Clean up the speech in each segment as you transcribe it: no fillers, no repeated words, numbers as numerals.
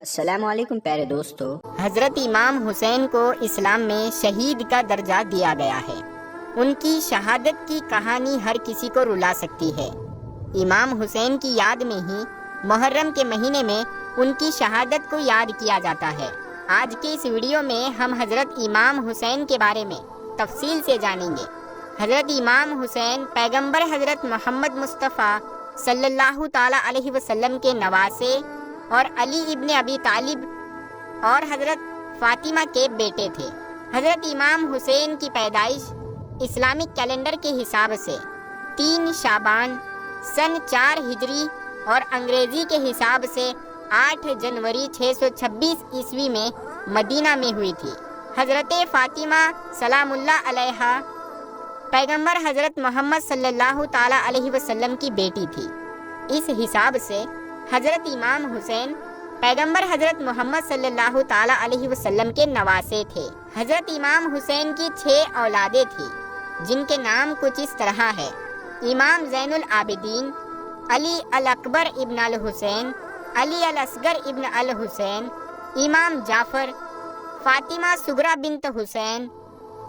السلام علیکم پیارے دوستو۔ حضرت امام حسین کو اسلام میں شہید کا درجہ دیا گیا ہے۔ ان کی شہادت کی کہانی ہر کسی کو رلا سکتی ہے۔ امام حسین کی یاد میں ہی محرم کے مہینے میں ان کی شہادت کو یاد کیا جاتا ہے۔ آج کے اس ویڈیو میں ہم حضرت امام حسین کے بارے میں تفصیل سے جانیں گے۔ حضرت امام حسین پیغمبر حضرت محمد مصطفیٰ صلی اللہ تعالیٰ علیہ وسلم کے نواسے اور علی ابن ابی طالب اور حضرت فاطمہ کے بیٹے تھے۔ حضرت امام حسین کی پیدائش اسلامک کیلنڈر کے حساب سے 3 شعبان سن 4 ہجری اور انگریزی کے حساب سے 8 جنوری 626 عیسوی میں مدینہ میں ہوئی تھی۔ حضرت فاطمہ سلام اللہ علیہا پیغمبر حضرت محمد صلی اللہ تعالیٰ علیہ وسلم کی بیٹی تھی۔ اس حساب سے حضرت امام حسین پیغمبر حضرت محمد صلی اللہ تعالیٰ علیہ وسلم کے نواسے تھے۔ حضرت امام حسین کی 6 اولادیں تھیں، جن کے نام کچھ اس طرح ہے: امام زین العابدین، علی الاکبر ابن الحسین، علی الاصغر ابن الحسین، امام جعفر، فاطمہ صغریٰ بنت حسین،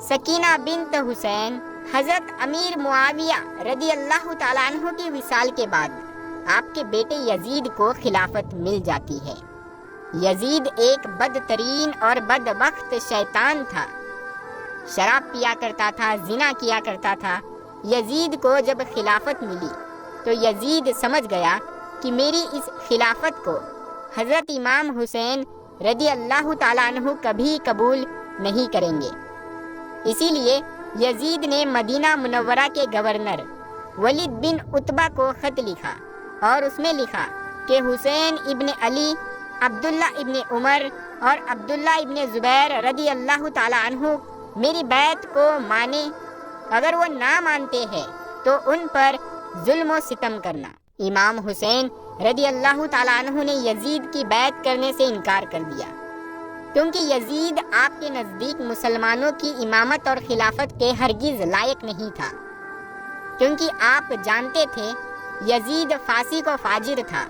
سکینہ بنت حسین۔ حضرت امیر معاویہ رضی اللہ تعالیٰ عنہ کی وصال کے بعد آپ کے بیٹے یزید کو خلافت مل جاتی ہے۔ یزید ایک بدترین اور بدبخت شیطان تھا، شراب پیا کرتا تھا، زنا کیا کرتا تھا۔ یزید کو جب خلافت ملی تو یزید سمجھ گیا کہ میری اس خلافت کو حضرت امام حسین رضی اللہ تعالیٰ عنہ کبھی قبول نہیں کریں گے۔ اسی لیے یزید نے مدینہ منورہ کے گورنر ولید بن عتبہ کو خط لکھا اور اس میں لکھا کہ حسین ابن علی، عبداللہ ابن عمر اور عبداللہ ابن زبیر رضی اللہ تعالیٰ عنہ میری بیعت کو مانے، اگر وہ نہ مانتے ہیں تو ان پر ظلم و ستم کرنا۔ امام حسین رضی اللہ تعالیٰ عنہ نے یزید کی بیعت کرنے سے انکار کر دیا، کیونکہ یزید آپ کے نزدیک مسلمانوں کی امامت اور خلافت کے ہرگز لائق نہیں تھا، کیونکہ آپ جانتے تھے یزید فاسق و فاجر تھا،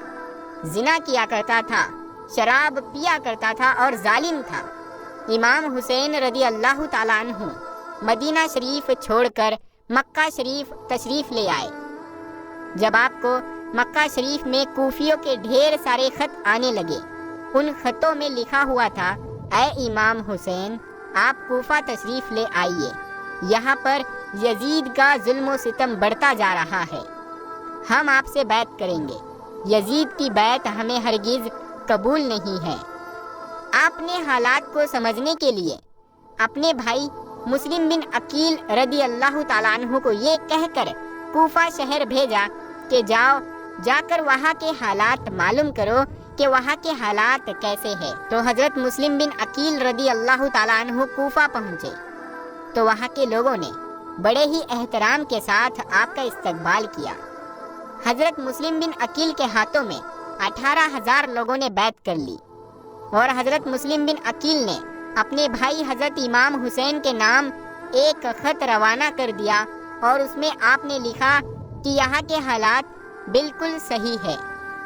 زنا کیا کرتا تھا، شراب پیا کرتا تھا اور ظالم تھا۔ امام حسین رضی اللہ تعالیٰ عنہ مدینہ شریف چھوڑ کر مکہ شریف تشریف لے آئے۔ جب آپ کو مکہ شریف میں کوفیوں کے ڈھیر سارے خط آنے لگے، ان خطوں میں لکھا ہوا تھا: اے امام حسین، آپ کوفہ تشریف لے آئیے، یہاں پر یزید کا ظلم و ستم بڑھتا جا رہا ہے، ہم آپ سے بیعت کریں گے، یزید کی بیعت ہمیں ہرگز قبول نہیں ہے۔ آپ نے حالات کو سمجھنے کے لیے اپنے بھائی مسلم بن عقیل رضی اللہ تعالیٰ عنہ کو یہ کہہ کر کوفہ شہر بھیجا کہ جا کر وہاں کے حالات معلوم کرو کہ وہاں کے حالات کیسے ہیں۔ تو حضرت مسلم بن عقیل رضی اللہ تعالیٰ عنہ کوفہ پہنچے تو وہاں کے لوگوں نے بڑے ہی احترام کے ساتھ آپ کا استقبال کیا۔ حضرت مسلم بن عقیل کے ہاتھوں میں 18,000 لوگوں نے بیعت کر لی، اور حضرت مسلم بن عقیل نے اپنے بھائی حضرت امام حسین کے نام ایک خط روانہ کر دیا، اور اس میں آپ نے لکھا کہ یہاں کے حالات بالکل صحیح ہے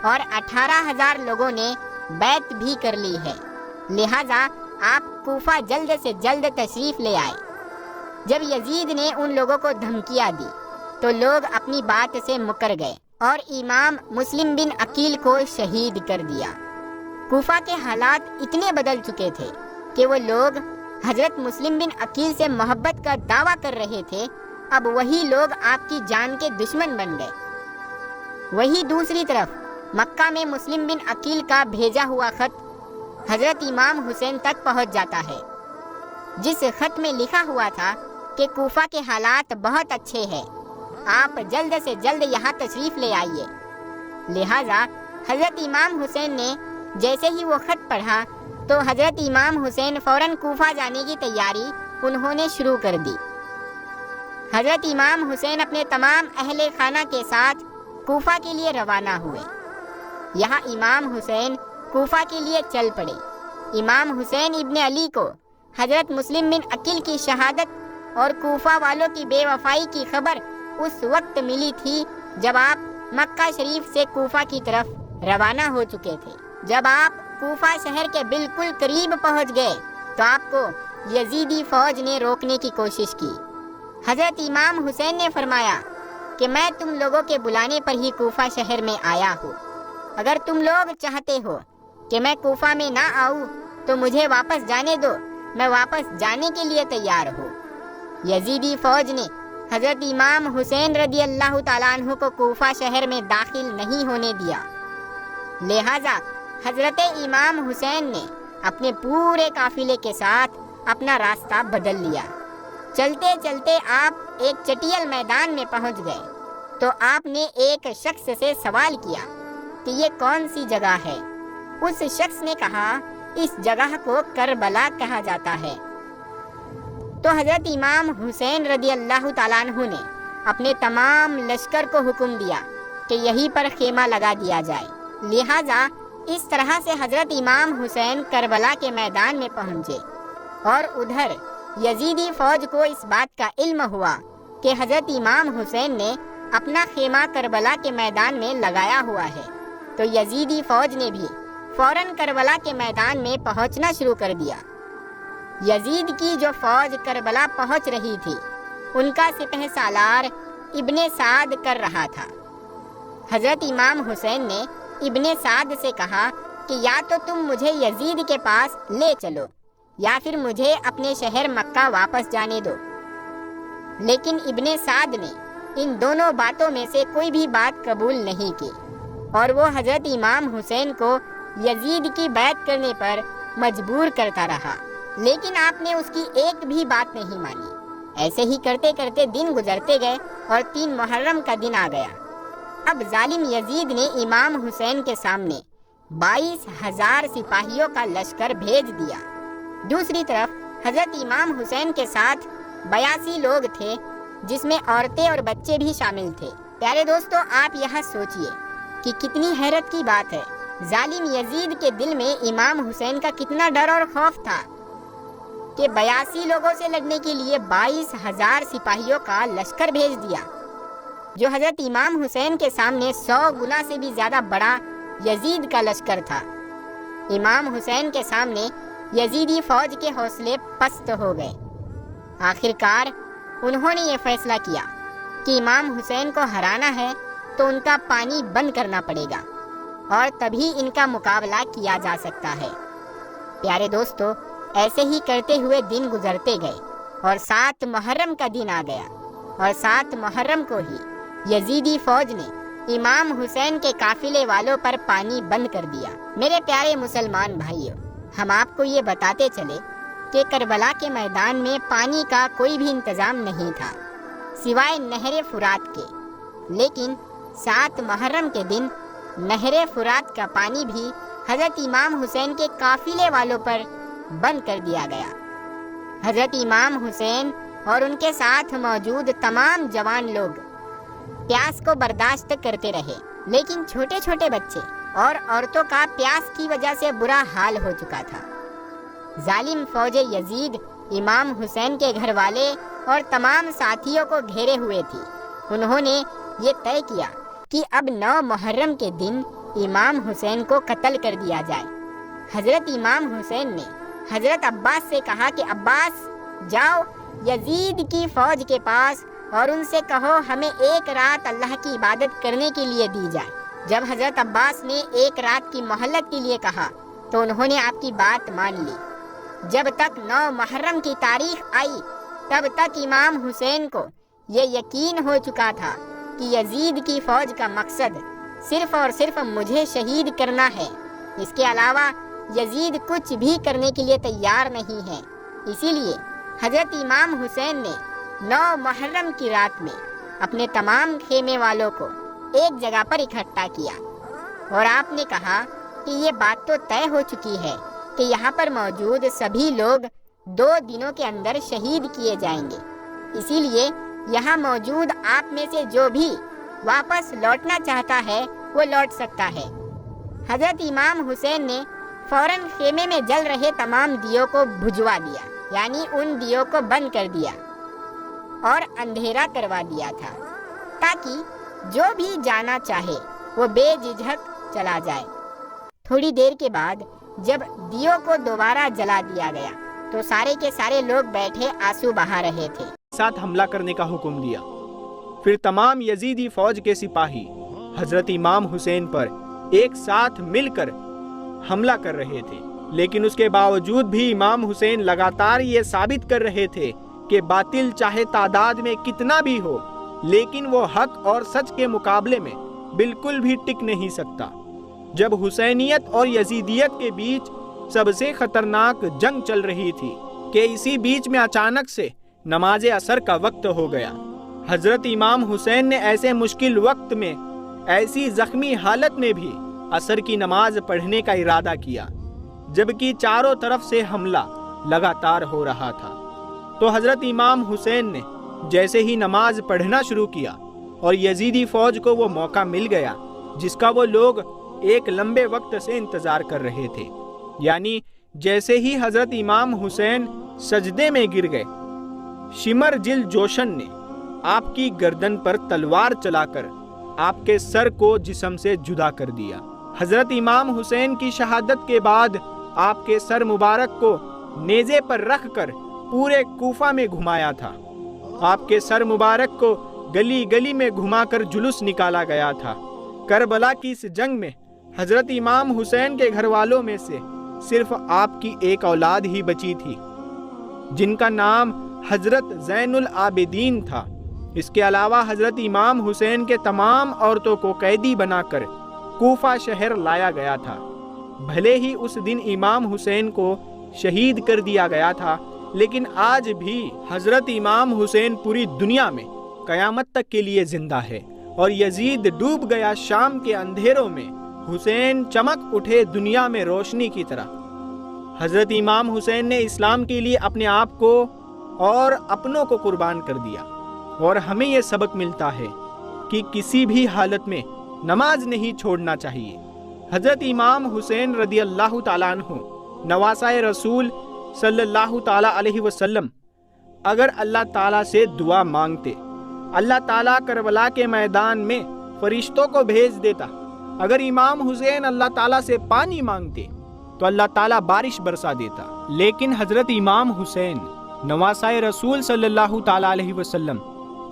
اور 18,000 لوگوں نے بیعت بھی کر لی ہے، لہٰذا آپ کوفہ جلد سے جلد تشریف لے آئے۔ جب یزید نے ان لوگوں کو دھمکیاں دی تو لوگ اپنی بات سے مکر گئے اور امام مسلم بن عقیل کو شہید کر دیا۔ کوفہ کے حالات اتنے بدل چکے تھے کہ وہ لوگ حضرت مسلم بن عقیل سے محبت کا دعویٰ کر رہے تھے، اب وہی لوگ آپ کی جان کے دشمن بن گئے۔ وہی دوسری طرف مکہ میں مسلم بن عقیل کا بھیجا ہوا خط حضرت امام حسین تک پہنچ جاتا ہے، جس خط میں لکھا ہوا تھا کہ کوفہ کے حالات بہت اچھے ہیں، آپ جلد سے جلد یہاں تشریف لے آئیے۔ لہٰذا حضرت امام حسین نے جیسے ہی وہ خط پڑھا تو حضرت امام حسین فوراً کوفہ جانے کی تیاری انہوں نے شروع کر دی۔ حضرت امام حسین اپنے تمام اہل خانہ کے ساتھ کوفہ کے لیے روانہ ہوئے۔ یہاں امام حسین کوفہ کے لیے چل پڑے۔ امام حسین ابن علی کو حضرت مسلم بن عقیل کی شہادت اور کوفہ والوں کی بے وفائی کی خبر اس وقت ملی تھی جب آپ مکہ شریف سے کوفہ کی طرف روانہ ہو چکے تھے۔ جب آپ کوفہ شہر کے بالکل قریب پہنچ گئے تو آپ کو یزیدی فوج نے روکنے کی کوشش کی۔ حضرت امام حسین نے فرمایا کہ میں تم لوگوں کے بلانے پر ہی کوفہ شہر میں آیا ہوں۔ اگر تم لوگ چاہتے ہو کہ میں کوفہ میں نہ آؤں تو مجھے واپس جانے دو، میں واپس جانے کے لیے تیار ہوں۔ یزیدی فوج نے حضرت امام حسین رضی اللہ تعالیٰ عنہ کو کوفہ شہر میں داخل نہیں ہونے دیا، لہٰذا حضرت امام حسین نے اپنے پورے قافلے کے ساتھ اپنا راستہ بدل لیا۔ چلتے چلتے آپ ایک چٹیل میدان میں پہنچ گئے تو آپ نے ایک شخص سے سوال کیا کہ یہ کون سی جگہ ہے؟ اس شخص نے کہا اس جگہ کو کربلا کہا جاتا ہے۔ تو حضرت امام حسین رضی اللہ تعالیٰ عنہ نے اپنے تمام لشکر کو حکم دیا کہ یہیں پر خیمہ لگا دیا جائے، لہٰذا اس طرح سے حضرت امام حسین کربلا کے میدان میں پہنچے، اور ادھر یزیدی فوج کو اس بات کا علم ہوا کہ حضرت امام حسین نے اپنا خیمہ کربلا کے میدان میں لگایا ہوا ہے، تو یزیدی فوج نے بھی فوراً کربلا کے میدان میں پہنچنا شروع کر دیا۔ یزید کی جو فوج کربلا پہنچ رہی تھی ان کا سپہ سالار ابن سعد کر رہا تھا۔ حضرت امام حسین نے ابن سعد سے کہا کہ یا تو تم مجھے یزید کے پاس لے چلو یا پھر مجھے اپنے شہر مکہ واپس جانے دو، لیکن ابن سعد نے ان دونوں باتوں میں سے کوئی بھی بات قبول نہیں کی، اور وہ حضرت امام حسین کو یزید کی بیعت کرنے پر مجبور کرتا رہا، لیکن آپ نے اس کی ایک بھی بات نہیں مانی۔ ایسے ہی کرتے کرتے دن گزرتے گئے اور 3 محرم کا دن آ گیا۔ اب ظالم یزید نے امام حسین کے سامنے 22,000 سپاہیوں کا لشکر بھیج دیا۔ دوسری طرف حضرت امام حسین کے ساتھ 82 لوگ تھے، جس میں عورتیں اور بچے بھی شامل تھے۔ پیارے دوستو، آپ یہاں سوچئے کہ کتنی حیرت کی بات ہے، ظالم یزید کے دل میں امام حسین کا کتنا ڈر اور خوف تھا کہ 82 لوگوں سے لڑنے کے لیے 22,000 سپاہیوں کا لشکر بھیج دیا، جو حضرت امام حسین کے سامنے 100 گنا سے بھی زیادہ بڑا یزید کا لشکر تھا۔ امام حسین کے سامنے یزیدی فوج کے حوصلے پست ہو گئے۔ آخر کار انہوں نے یہ فیصلہ کیا کہ امام حسین کو ہرانا ہے تو ان کا پانی بند کرنا پڑے گا، اور تبھی ان کا مقابلہ کیا جا سکتا ہے۔ پیارے دوستو، ایسے ہی کرتے ہوئے دن گزرتے گئے اور 7 محرم کا دن آ گیا، اور 7 محرم کو ہی یزیدی فوج نے امام حسین کے قافلے والوں پر پانی بند کر دیا۔ میرے پیارے مسلمان بھائیوں، ہم آپ کو یہ بتاتے چلے کہ کربلا کے میدان میں پانی کا کوئی بھی انتظام نہیں تھا سوائے نہر فرات کے، لیکن 7 محرم کے دن نہر فرات کا پانی بھی حضرت امام حسین کے قافلے والوں پر بند کر دیا گیا۔ حضرت امام حسین اور ان کے ساتھ موجود تمام جوان لوگ پیاس کو برداشت کرتے رہے، لیکن چھوٹے چھوٹے بچے اور عورتوں کا پیاس کی وجہ سے برا حال ہو چکا تھا۔ ظالم فوج یزید امام حسین کے گھر والے اور تمام ساتھیوں کو گھیرے ہوئے تھی۔ انہوں نے یہ طے کیا کہ اب 9 محرم کے دن امام حسین کو قتل کر دیا جائے۔ حضرت امام حسین نے حضرت عباس سے کہا کہ عباس، جاؤ یزید کی فوج کے پاس اور ان سے کہو ہمیں 1 رات اللہ کی عبادت کرنے کے لیے دی جائے۔ جب حضرت عباس نے 1 رات کی مہلت کے لیے کہا تو انہوں نے آپ کی بات مان لی۔ جب تک 9 محرم کی تاریخ آئی تب تک امام حسین کو یہ یقین ہو چکا تھا کہ یزید کی فوج کا مقصد صرف اور صرف مجھے شہید کرنا ہے، اس کے علاوہ یزید کچھ بھی کرنے کے لیے تیار نہیں ہے۔ اسی لیے حضرت امام حسین نے 9 محرم کی رات میں اپنے تمام خیمے والوں کو ایک جگہ پر اکٹھا کیا، اور آپ نے کہا کہ یہ بات تو طے ہو چکی ہے کہ یہاں پر موجود سبھی لوگ 2 دنوں کے اندر شہید کیے جائیں گے، اسی لیے یہاں موجود آپ میں سے جو بھی واپس لوٹنا چاہتا ہے وہ لوٹ سکتا ہے۔ حضرت امام حسین نے فوراً خیمے میں جل رہے تمام دیوں کو بھجوا دیا، یعنی ان دیوں کو بند کر دیا اور اندھیرا کروا دیا تھا، تاکہ جو بھی جانا چاہے وہ بے جھجک چلا جائے۔ تھوڑی دیر کے بعد جب دیوں کو دوبارہ جلا دیا گیا تو سارے کے سارے لوگ بیٹھے آنسو بہا رہے تھے۔ ساتھ حملہ کرنے کا حکم دیا۔ پھر تمام یزیدی فوج کے سپاہی حضرت امام حسین پر ایک ساتھ مل کر حملہ کر رہے تھے، لیکن اس کے باوجود بھی امام حسین لگاتار یہ ثابت کر رہے تھے کہ باطل چاہے تعداد میں کتنا بھی ہو، لیکن وہ حق اور سچ کے مقابلے میں بالکل بھی ٹک نہیں سکتا۔ جب حسینیت اور یزیدیت کے بیچ سب سے خطرناک جنگ چل رہی تھی کہ اسی بیچ میں اچانک سے نماز عصر کا وقت ہو گیا۔ حضرت امام حسین نے ایسے مشکل وقت میں، ایسی زخمی حالت میں بھی عصر کی نماز پڑھنے کا ارادہ کیا، جبکہ چاروں طرف سے حملہ لگاتار ہو رہا تھا۔ تو حضرت امام حسین نے جیسے ہی نماز پڑھنا شروع کیا اور یزیدی فوج کو وہ موقع مل گیا جس کا وہ لوگ ایک لمبے وقت سے انتظار کر رہے تھے، یعنی جیسے ہی حضرت امام حسین سجدے میں گر گئے، شمر جل جوشن نے آپ کی گردن پر تلوار چلا کر آپ کے سر کو جسم سے جدا کر دیا۔ حضرت امام حسین کی شہادت کے بعد آپ کے سر مبارک کو نیزے پر رکھ کر پورے کوفہ میں گھمایا تھا۔ آپ کے سر مبارک کو گلی گلی میں گھما کر جلوس نکالا گیا تھا۔ کربلا کی اس جنگ میں حضرت امام حسین کے گھر والوں میں سے صرف آپ کی ایک اولاد ہی بچی تھی، جن کا نام حضرت زین العابدین تھا۔ اس کے علاوہ حضرت امام حسین کے تمام عورتوں کو قیدی بنا کر کوفہ شہر لایا گیا تھا۔ بھلے ہی اس دن امام حسین کو شہید کر دیا گیا تھا، لیکن آج بھی حضرت امام حسین پوری دنیا میں قیامت تک کے لیے زندہ ہے، اور یزید ڈوب گیا شام کے اندھیروں میں، حسین چمک اٹھے دنیا میں روشنی کی طرح۔ حضرت امام حسین نے اسلام کے لیے اپنے آپ کو اور اپنوں کو قربان کر دیا، اور ہمیں یہ سبق ملتا ہے کہ کسی بھی حالت میں نماز نہیں چھوڑنا چاہیے۔ حضرت امام حسین رضی اللہ تعالیٰ عنہ نواسۂ رسول صلی اللہ تعالیٰ علیہ وسلم اگر اللہ تعالیٰ سے دعا مانگتے، اللہ تعالیٰ کربلا کے میدان میں فرشتوں کو بھیج دیتا۔ اگر امام حسین اللہ تعالیٰ سے پانی مانگتے تو اللہ تعالیٰ بارش برسا دیتا، لیکن حضرت امام حسین نواسۂ رسول صلی اللہ تعالیٰ علیہ وسلم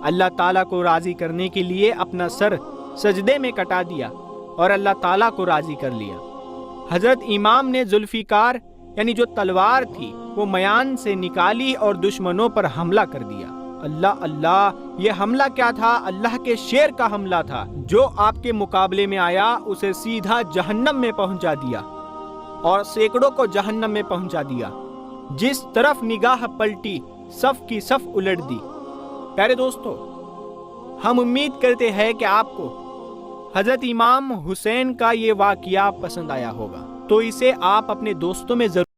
اللہ تعالیٰ کو راضی کرنے کے لیے اپنا سر سجدے میں کٹا دیا اور اللہ تعالیٰ کو راضی کر لیا۔ حضرت امام نے ذوالفقار یعنی جو تلوار تھی وہ میان سے نکالی اور دشمنوں پر حملہ کر دیا۔ اللہ اللہ، یہ حملہ کیا تھا؟ اللہ کے شیر کا حملہ تھا۔ جو آپ کے مقابلے میں آیا اسے سیدھا جہنم میں پہنچا دیا اور سینکڑوں کو جہنم میں پہنچا دیا۔ جس طرف نگاہ پلٹی صف کی صف الٹ دی۔ پیارے دوستو، ہم امید کرتے ہیں کہ آپ کو حضرت امام حسین کا یہ واقعہ پسند آیا ہوگا، تو اسے آپ اپنے دوستوں میں ضرور